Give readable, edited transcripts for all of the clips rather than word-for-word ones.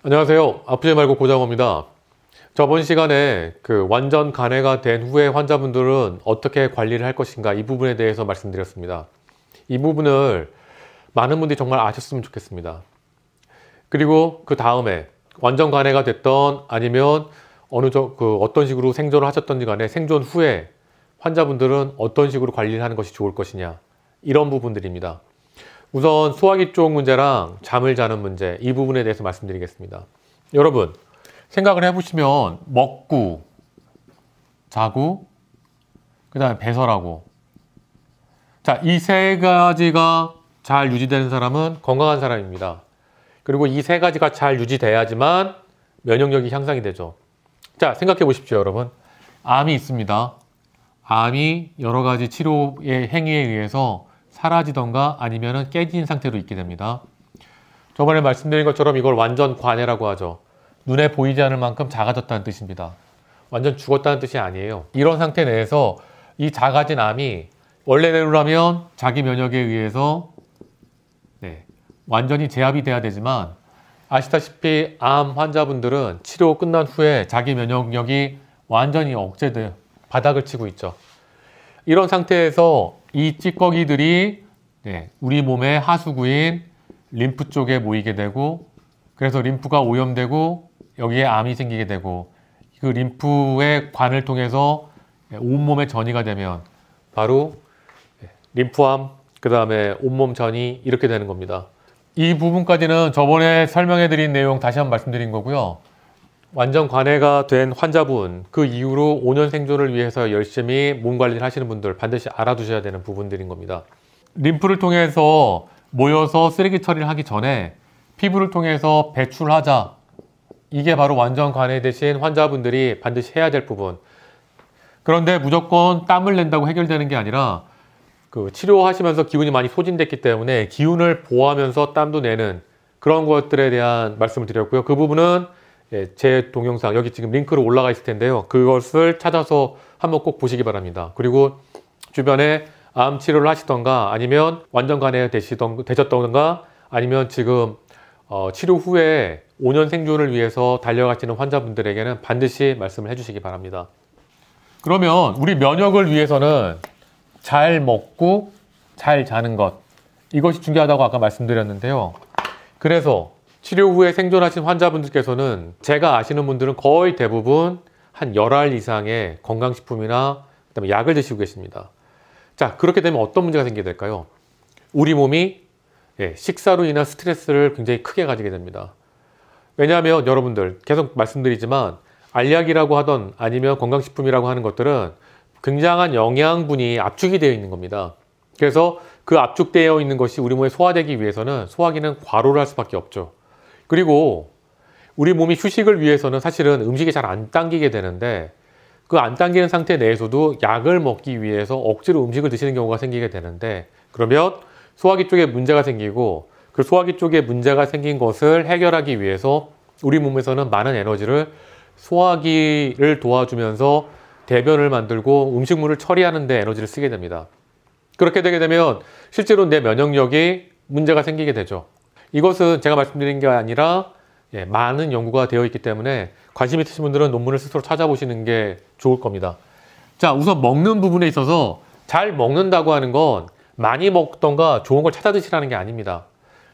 안녕하세요. 아프지 말고 고장호입니다. 저번 시간에 완전 간해가 된 후에 환자분들은 어떻게 관리를 할 것인가 이 부분에 대해서 말씀드렸습니다. 이 부분을 많은 분들이 정말 아셨으면 좋겠습니다. 그리고 그 다음에 완전 간해가 됐던 아니면 어떤 식으로 생존을 하셨던지 간에 생존 후에 환자분들은 어떤 식으로 관리를 하는 것이 좋을 것이냐 이런 부분들입니다. 우선 소화기 쪽 문제랑 잠을 자는 문제 이 부분에 대해서 말씀드리겠습니다. 여러분 생각을 해보시면 먹고 자고 그 다음에 배설하고 이 세 가지가 잘 유지되는 사람은 건강한 사람입니다. 그리고 이 세 가지가 잘 유지돼야지만 면역력이 향상이 되죠. 자, 생각해 보십시오. 여러분 암이 있습니다. 암이 여러 가지 치료의 행위에 의해서 사라지던가 아니면 깨진 상태로 있게 됩니다. 저번에 말씀드린 것처럼 이걸 완전 관해라고 하죠. 눈에 보이지 않을 만큼 작아졌다는 뜻입니다. 완전 죽었다는 뜻이 아니에요. 이런 상태 내에서 이 작아진 암이 원래대로라면 자기 면역에 의해서 완전히 제압이 돼야 되지만 아시다시피 암 환자분들은 치료 끝난 후에 자기 면역력이 완전히 억제돼 바닥을 치고 있죠. 이런 상태에서 이 찌꺼기들이 우리 몸의 하수구인 림프 쪽에 모이게 되고 그래서 림프가 오염되고 여기에 암이 생기게 되고 그 림프의 관을 통해서 온몸에 전이가 되면 바로 림프암, 그 다음에 온몸 전이 이렇게 되는 겁니다. 이 부분까지는 저번에 설명해 드린 내용 다시 한번 말씀드린 거고요. 완전 관해가 된 환자분, 그 이후로 5년 생존을 위해서 열심히 몸 관리를 하시는 분들 반드시 알아두셔야 되는 부분들인 겁니다. 림프를 통해서 모여서 쓰레기 처리를 하기 전에 피부를 통해서 배출하자. 이게 바로 완전 관해되신 환자분들이 반드시 해야 될 부분. 그런데 무조건 땀을 낸다고 해결되는 게 아니라 치료하시면서 기운이 많이 소진됐기 때문에 기운을 보호하면서 땀도 내는 그런 것들에 대한 말씀을 드렸고요. 그 부분은 제 동영상 여기 지금 링크로 올라가 있을 텐데요. 그것을 찾아서 한번 꼭 보시기 바랍니다. 그리고 주변에 암 치료를 하시던가 아니면 완전 간해 되셨던가 아니면 지금 치료 후에 5년 생존을 위해서 달려가시는 환자분들에게는 반드시 말씀을 해주시기 바랍니다. 그러면 우리 면역을 위해서는 잘 먹고 잘 자는 것 이것이 중요하다고 아까 말씀드렸는데요. 그래서 치료 후에 생존하신 환자분들께서는 제가 아시는 분들은 거의 대부분 한 열알 이상의 건강식품이나 그다음에 약을 드시고 계십니다. 자, 그렇게 되면 어떤 문제가 생기게 될까요? 우리 몸이 식사로 인한 스트레스를 굉장히 크게 가지게 됩니다. 왜냐하면 여러분들 계속 말씀드리지만 알약이라고 하던 아니면 건강식품이라고 하는 것들은 굉장한 영양분이 압축이 되어 있는 겁니다. 그래서 그 압축되어 있는 것이 우리 몸에 소화되기 위해서는 소화기는 과로를 할 수밖에 없죠. 그리고 우리 몸이 휴식을 위해서는 사실은 음식이 잘 안 당기게 되는데 그 안 당기는 상태 내에서도 약을 먹기 위해서 억지로 음식을 드시는 경우가 생기게 되는데 그러면 소화기 쪽에 문제가 생기고 그 소화기 쪽에 문제가 생긴 것을 해결하기 위해서 우리 몸에서는 많은 에너지를 소화기를 도와주면서 대변을 만들고 음식물을 처리하는 데 에너지를 쓰게 됩니다. 그렇게 되게 되면 실제로 내 면역력이 문제가 생기게 되죠. 이것은 제가 말씀드린 게 아니라 많은 연구가 되어 있기 때문에 관심 있으신 분들은 논문을 스스로 찾아보시는 게 좋을 겁니다. 자, 우선 먹는 부분에 있어서 잘 먹는다고 하는 건 많이 먹던가 좋은 걸 찾아 드시라는 게 아닙니다.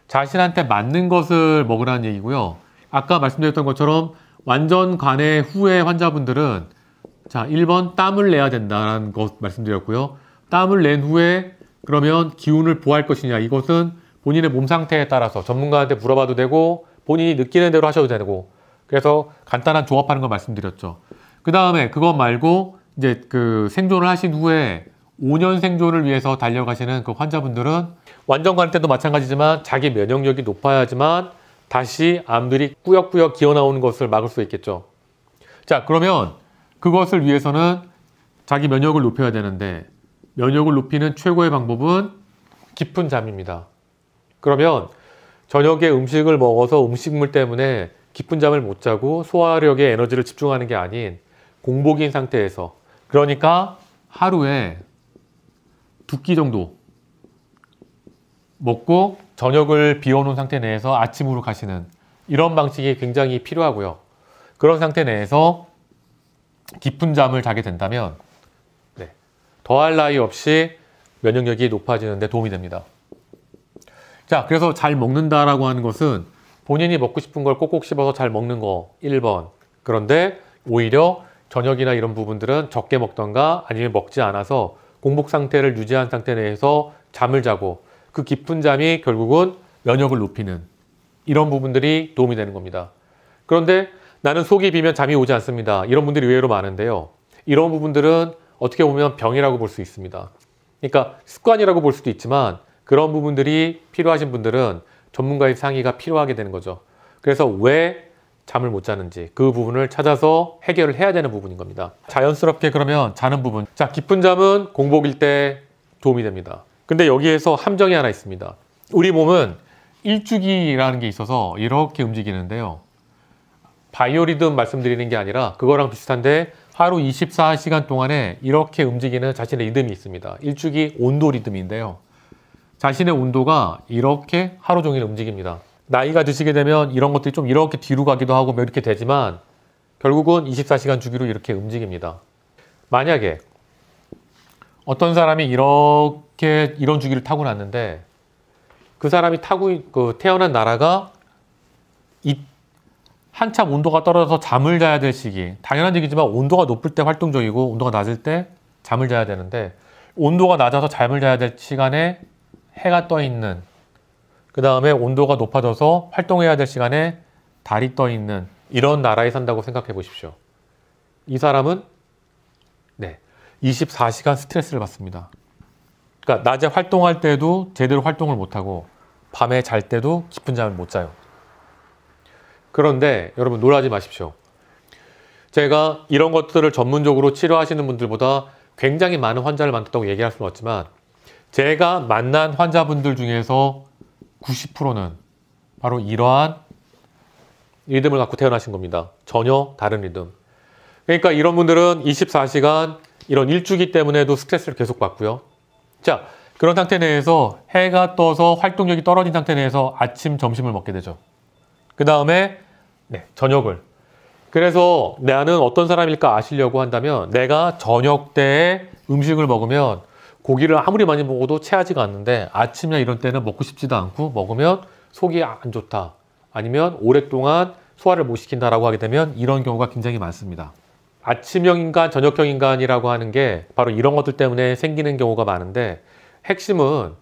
자신한테 맞는 것을 먹으라는 얘기고요. 아까 말씀드렸던 것처럼 완전 간해 후에 환자분들은 1번 땀을 내야 된다는 것 말씀드렸고요. 땀을 낸 후에 그러면 기운을 보호할 것이냐 이것은 본인의 몸 상태에 따라서 전문가한테 물어봐도 되고 본인이 느끼는 대로 하셔도 되고 그래서 간단한 조합하는 걸 말씀드렸죠. 그 다음에 그것 말고 이제 생존을 하신 후에 5년 생존을 위해서 달려가시는 그 환자분들은 완전 간해 때도 마찬가지지만 자기 면역력이 높아야지만 다시 암들이 꾸역꾸역 기어나오는 것을 막을 수 있겠죠. 자, 그러면 그것을 위해서는 자기 면역을 높여야 되는데 면역을 높이는 최고의 방법은 깊은 잠입니다. 그러면 저녁에 음식을 먹어서 음식물 때문에 깊은 잠을 못 자고 소화력에 에너지를 집중하는 게 아닌 공복인 상태에서 그러니까 하루에 2끼 정도 먹고 저녁을 비워놓은 상태 내에서 아침으로 가시는 이런 방식이 굉장히 필요하고요. 그런 상태 내에서 깊은 잠을 자게 된다면 더할 나위 없이 면역력이 높아지는 데 도움이 됩니다. 자, 그래서 잘 먹는다라고 하는 것은 본인이 먹고 싶은 걸 꼭꼭 씹어서 잘 먹는 거 1번. 그런데 오히려 저녁이나 이런 부분들은 적게 먹던가 아니면 먹지 않아서 공복 상태를 유지한 상태 내에서 잠을 자고 그 깊은 잠이 결국은 면역을 높이는 이런 부분들이 도움이 되는 겁니다. 그런데 나는 속이 비면 잠이 오지 않습니다. 이런 분들이 의외로 많은데요. 이런 부분들은 어떻게 보면 병이라고 볼 수 있습니다. 그러니까 습관이라고 볼 수도 있지만 그런 부분들이 필요하신 분들은 전문가의 상의가 필요하게 되는 거죠. 그래서 왜 잠을 못 자는지 그 부분을 찾아서 해결을 해야 되는 부분인 겁니다. 자연스럽게 그러면 자는 부분. 자, 깊은 잠은 공복일 때 도움이 됩니다. 근데 여기에서 함정이 하나 있습니다. 우리 몸은 일주기라는 게 있어서 이렇게 움직이는데요. 바이오리듬 말씀드리는 게 아니라 그거랑 비슷한데 하루 24시간 동안에 이렇게 움직이는 자신의 리듬이 있습니다. 일주기 온도 리듬인데요. 자신의 온도가 이렇게 하루 종일 움직입니다. 나이가 드시게 되면 이런 것들이 좀 이렇게 뒤로 가기도 하고 이렇게 되지만 결국은 24시간 주기로 이렇게 움직입니다. 만약에 어떤 사람이 이런 주기를 타고났는데 그 사람이 태어난 나라가 한참 온도가 떨어져서 잠을 자야 될 시기, 당연한 얘기지만 온도가 높을 때 활동적이고 온도가 낮을 때 잠을 자야 되는데 온도가 낮아서 잠을 자야 될 시간에 해가 떠 있는, 그 다음에 온도가 높아져서 활동해야 될 시간에 달이 떠 있는 이런 나라에 산다고 생각해 보십시오. 이 사람은 24시간 스트레스를 받습니다. 그러니까 낮에 활동할 때도 제대로 활동을 못하고 밤에 잘 때도 깊은 잠을 못 자요. 그런데 여러분 놀라지 마십시오. 제가 이런 것들을 전문적으로 치료하시는 분들보다 굉장히 많은 환자를 만났다고 얘기할 수는 없지만 제가 만난 환자분들 중에서 90%는 바로 이러한 리듬을 갖고 태어나신 겁니다. 전혀 다른 리듬. 그러니까 이런 분들은 24시간 이런 일주기 때문에도 스트레스를 계속 받고요. 자, 그런 상태 내에서 해가 떠서 활동력이 떨어진 상태 내에서 아침, 점심을 먹게 되죠. 그 다음에 저녁을. 그래서 나는 어떤 사람일까 아시려고 한다면 내가 저녁 때 음식을 먹으면 고기를 아무리 많이 먹어도 체하지가 않는데 아침이나 이런 때는 먹고 싶지도 않고 먹으면 속이 안 좋다. 아니면 오랫동안 소화를 못 시킨다라고 하게 되면 이런 경우가 굉장히 많습니다. 아침형 인간, 저녁형 인간이라고 하는 게 바로 이런 것들 때문에 생기는 경우가 많은데 핵심은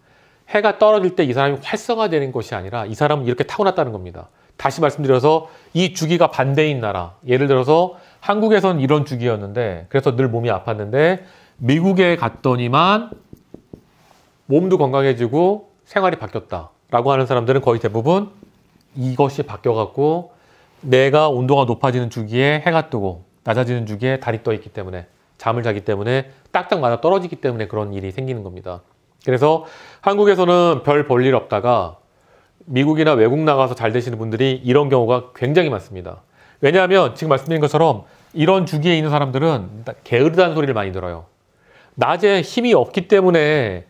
해가 떨어질 때 이 사람이 활성화되는 것이 아니라 이 사람은 이렇게 타고났다는 겁니다. 다시 말씀드려서 이 주기가 반대인 나라, 예를 들어서 한국에서는 이런 주기였는데 그래서 늘 몸이 아팠는데 미국에 갔더니만 몸도 건강해지고 생활이 바뀌었다라고 하는 사람들은 거의 대부분 이것이 바뀌어갖고 내가 온도가 높아지는 주기에 해가 뜨고 낮아지는 주기에 달이 떠 있기 때문에 잠을 자기 때문에 딱딱 맞아 떨어지기 때문에 그런 일이 생기는 겁니다. 그래서 한국에서는 별 볼 일 없다가 미국이나 외국 나가서 잘 되시는 분들이 이런 경우가 굉장히 많습니다. 왜냐하면 지금 말씀드린 것처럼 이런 주기에 있는 사람들은 게으르다는 소리를 많이 들어요. 낮에 힘이 없기 때문에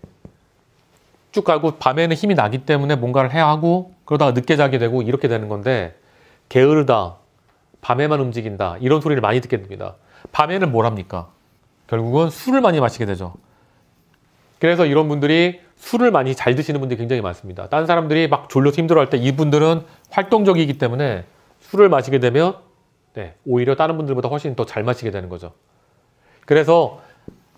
쭉 가고 밤에는 힘이 나기 때문에 뭔가를 해야 하고 그러다가 늦게 자게 되고 이렇게 되는 건데 게으르다, 밤에만 움직인다 이런 소리를 많이 듣게 됩니다. 밤에는 뭘 합니까? 결국은 술을 많이 마시게 되죠. 그래서 이런 분들이 술을 많이 잘 드시는 분들이 굉장히 많습니다. 다른 사람들이 막 졸려서 힘들어할 때 이분들은 활동적이기 때문에 술을 마시게 되면 오히려 다른 분들보다 훨씬 더 잘 마시게 되는 거죠. 그래서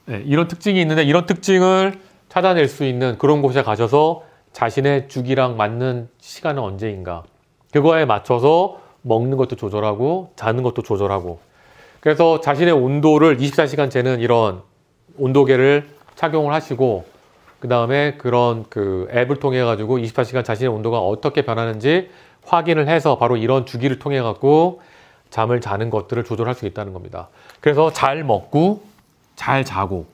이런 특징이 있는데 이런 특징을 찾아낼 수 있는 그런 곳에 가셔서 자신의 주기랑 맞는 시간은 언제인가 그거에 맞춰서 먹는 것도 조절하고 자는 것도 조절하고 그래서 자신의 온도를 24시간 재는 이런 온도계를 착용을 하시고 그 다음에 그런 앱을 통해 가지고 24시간 자신의 온도가 어떻게 변하는지 확인을 해서 바로 이런 주기를 통해 갖고 잠을 자는 것들을 조절할 수 있다는 겁니다. 그래서 잘 먹고 잘 자고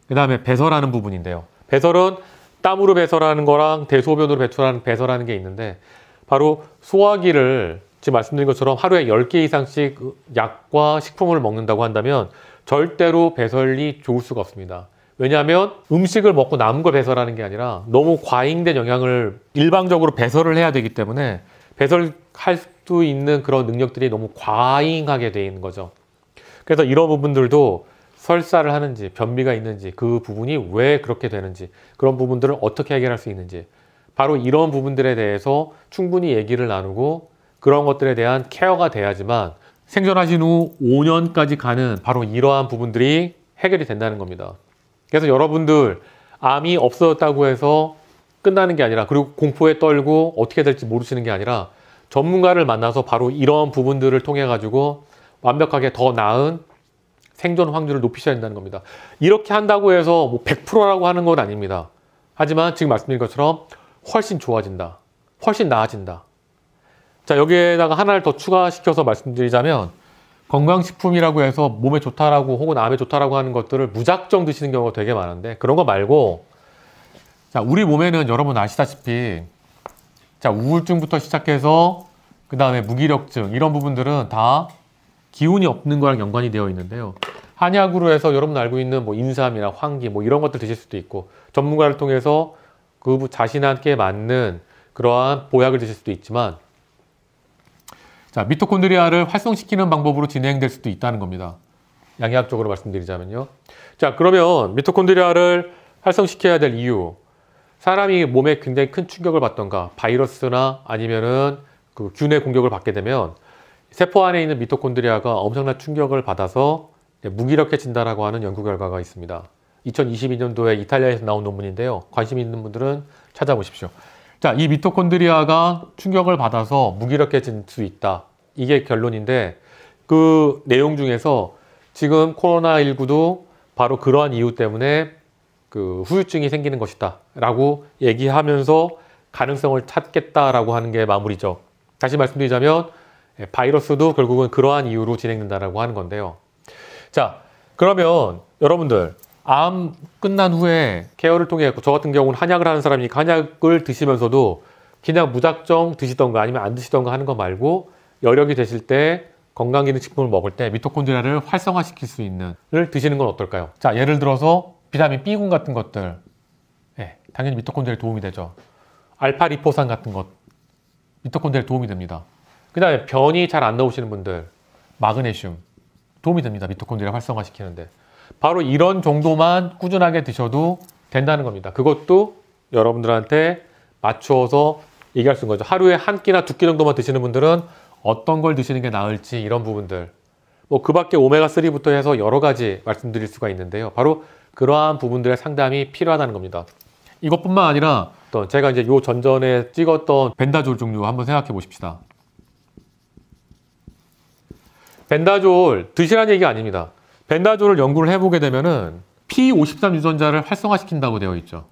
그 다음에 배설하는 부분인데요. 배설은 땀으로 배설하는 거랑 대소변으로 배출하는 배설하는 게 있는데 바로 소화기를 지금 말씀드린 것처럼 하루에 10개 이상씩 약과 식품을 먹는다고 한다면 절대로 배설이 좋을 수가 없습니다. 왜냐하면 음식을 먹고 남은 걸 배설하는 게 아니라 너무 과잉된 영양을 일방적으로 배설을 해야 되기 때문에 배설할 수 있는 그런 능력들이 너무 과잉하게 돼 있는 거죠. 그래서 이런 부분들도 설사를 하는지 변비가 있는지 그 부분이 왜 그렇게 되는지 그런 부분들을 어떻게 해결할 수 있는지 바로 이런 부분들에 대해서 충분히 얘기를 나누고 그런 것들에 대한 케어가 돼야지만 생존하신 후 5년까지 가는 바로 이러한 부분들이 해결이 된다는 겁니다. 그래서 여러분들 암이 없어졌다고 해서 끝나는 게 아니라 그리고 공포에 떨고 어떻게 될지 모르시는 게 아니라 전문가를 만나서 바로 이런 부분들을 통해 가지고 완벽하게 더 나은 생존 확률을 높이셔야 된다는 겁니다. 이렇게 한다고 해서 뭐 100%라고 하는 건 아닙니다. 하지만 지금 말씀드린 것처럼 훨씬 좋아진다. 훨씬 나아진다. 자, 여기에다가 하나를 더 추가시켜서 말씀드리자면 건강식품이라고 해서 몸에 좋다라고 혹은 암에 좋다라고 하는 것들을 무작정 드시는 경우가 되게 많은데 그런 거 말고 자, 우리 몸에는 여러분 아시다시피 자, 우울증부터 시작해서 그 다음에 무기력증 이런 부분들은 다 기운이 없는 거랑 연관이 되어 있는데요. 한약으로 해서 여러분 알고 있는 뭐 인삼이나 황기 뭐 이런 것들 드실 수도 있고 전문가를 통해서 그 자신한테 맞는 그러한 보약을 드실 수도 있지만 자, 미토콘드리아를 활성시키는 방법으로 진행될 수도 있다는 겁니다. 양의학적으로 말씀드리자면요. 자, 그러면 미토콘드리아를 활성시켜야 될 이유 사람이 몸에 굉장히 큰 충격을 받던가 바이러스나 아니면은 그 균의 공격을 받게 되면 세포 안에 있는 미토콘드리아가 엄청난 충격을 받아서 무기력해진다라고 하는 연구 결과가 있습니다. 2022년도에 이탈리아에서 나온 논문인데요. 관심 있는 분들은 찾아보십시오. 자, 이 미토콘드리아가 충격을 받아서 무기력해질 수 있다. 이게 결론인데 그 내용 중에서 지금 코로나19도 바로 그러한 이유 때문에 그 후유증이 생기는 것이다 라고 얘기하면서 가능성을 찾겠다라고 하는 게 마무리죠. 다시 말씀드리자면 바이러스도 결국은 그러한 이유로 진행된다라고 하는 건데요. 자, 그러면 여러분들 암 끝난 후에 케어를 통해 저 같은 경우는 한약을 하는 사람이니까 한약을 드시면서도 그냥 무작정 드시던가 아니면 안 드시던가 하는 거 말고 여력이 되실 때 건강기능식품을 먹을 때 미토콘드리아를 활성화시킬 수 있는 을 드시는 건 어떨까요? 자, 예를 들어서 비타민 B군 같은 것들 당연히 미토콘드리아에 도움이 되죠. 알파리포산 같은 것 미토콘드리아에 도움이 됩니다. 그 다음에 변이 잘 안 나오시는 분들 마그네슘 도움이 됩니다. 미토콘드리아 활성화시키는데 바로 이런 정도만 꾸준하게 드셔도 된다는 겁니다. 그것도 여러분들한테 맞추어서 얘기할 수 있는 거죠. 하루에 한 끼나 두 끼 정도만 드시는 분들은 어떤 걸 드시는 게 나을지 이런 부분들 뭐 그 밖에 오메가3부터 해서 여러 가지 말씀드릴 수가 있는데요. 바로 그러한 부분들의 상담이 필요하다는 겁니다. 이것뿐만 아니라 제가 이제 요 전전에 찍었던 벤다졸 종류 한번 생각해 보십시다. 벤다졸 드시라는 얘기가 아닙니다. 벤다졸을 연구를 해보게 되면은 P53 유전자를 활성화시킨다고 되어 있죠.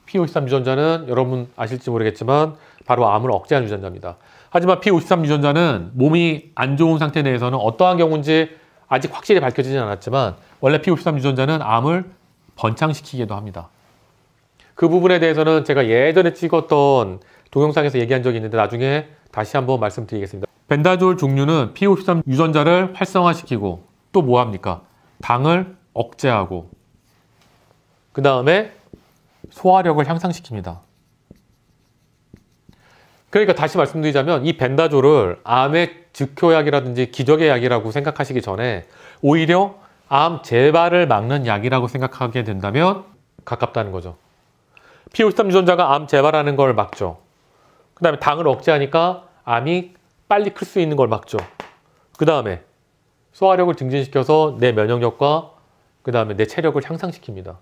P53 유전자는 여러분 아실지 모르겠지만 바로 암을 억제하는 유전자입니다. 하지만 P53 유전자는 몸이 안 좋은 상태 내에서는 어떠한 경우인지 아직 확실히 밝혀지진 않았지만 원래 P53 유전자는 암을 번창시키기도 합니다. 그 부분에 대해서는 제가 예전에 찍었던 동영상에서 얘기한 적이 있는데 나중에 다시 한번 말씀드리겠습니다. 벤다졸 종류는 P53 유전자를 활성화시키고 또 뭐합니까? 당을 억제하고 그 다음에 소화력을 향상시킵니다. 그러니까 다시 말씀드리자면 이 벤다졸을 암의 즉효약이라든지 기적의 약이라고 생각하시기 전에 오히려 암 재발을 막는 약이라고 생각하게 된다면 가깝다는 거죠. P53 유전자가 암 재발하는 걸 막죠. 그 다음에 당을 억제하니까 암이 빨리 클 수 있는 걸 막죠. 그 다음에 소화력을 증진시켜서 내 면역력과 그 다음에 내 체력을 향상시킵니다.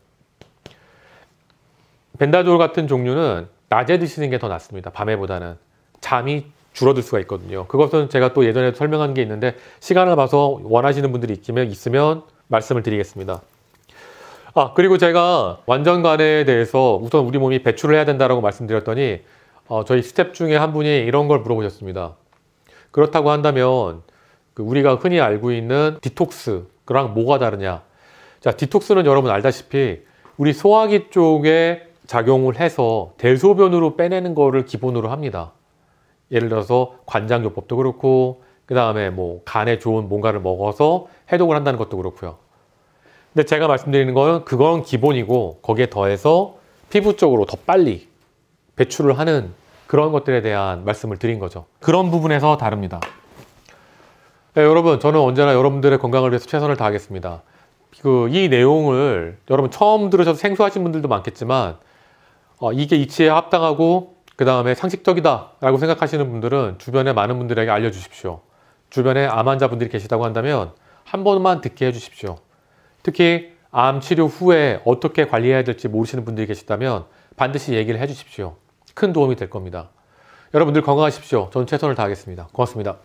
벤다졸 같은 종류는 낮에 드시는 게 더 낫습니다. 밤에보다는. 잠이 줄어들 수가 있거든요. 그것은 제가 또 예전에 설명한 게 있는데 시간을 봐서 원하시는 분들이 있으면 말씀을 드리겠습니다. 그리고 제가 완전간에 대해서 우선 우리 몸이 배출을 해야 된다고 말씀드렸더니 저희 스텝 중에 한 분이 이런 걸 물어보셨습니다. 그렇다고 한다면 우리가 흔히 알고 있는 디톡스랑 뭐가 다르냐? 자, 디톡스는 여러분 알다시피 우리 소화기 쪽에 작용을 해서 대소변으로 빼내는 거를 기본으로 합니다. 예를 들어서 관장요법도 그렇고 그 다음에 뭐 간에 좋은 뭔가를 먹어서 해독을 한다는 것도 그렇고요. 근데 제가 말씀드리는 건 그건 기본이고 거기에 더해서 피부 쪽으로 더 빨리 배출을 하는 그런 것들에 대한 말씀을 드린 거죠. 그런 부분에서 다릅니다. 네, 여러분, 저는 언제나 여러분들의 건강을 위해서 최선을 다하겠습니다. 이 내용을 여러분 처음 들으셔서 생소하신 분들도 많겠지만 이게 이치에 합당하고 그 다음에 상식적이다 라고 생각하시는 분들은 주변에 많은 분들에게 알려주십시오. 주변에 암 환자분들이 계시다고 한다면 한 번만 듣게 해주십시오. 특히 암 치료 후에 어떻게 관리해야 될지 모르시는 분들이 계시다면 반드시 얘기를 해주십시오. 큰 도움이 될 겁니다. 여러분들 건강하십시오. 저는 최선을 다하겠습니다. 고맙습니다.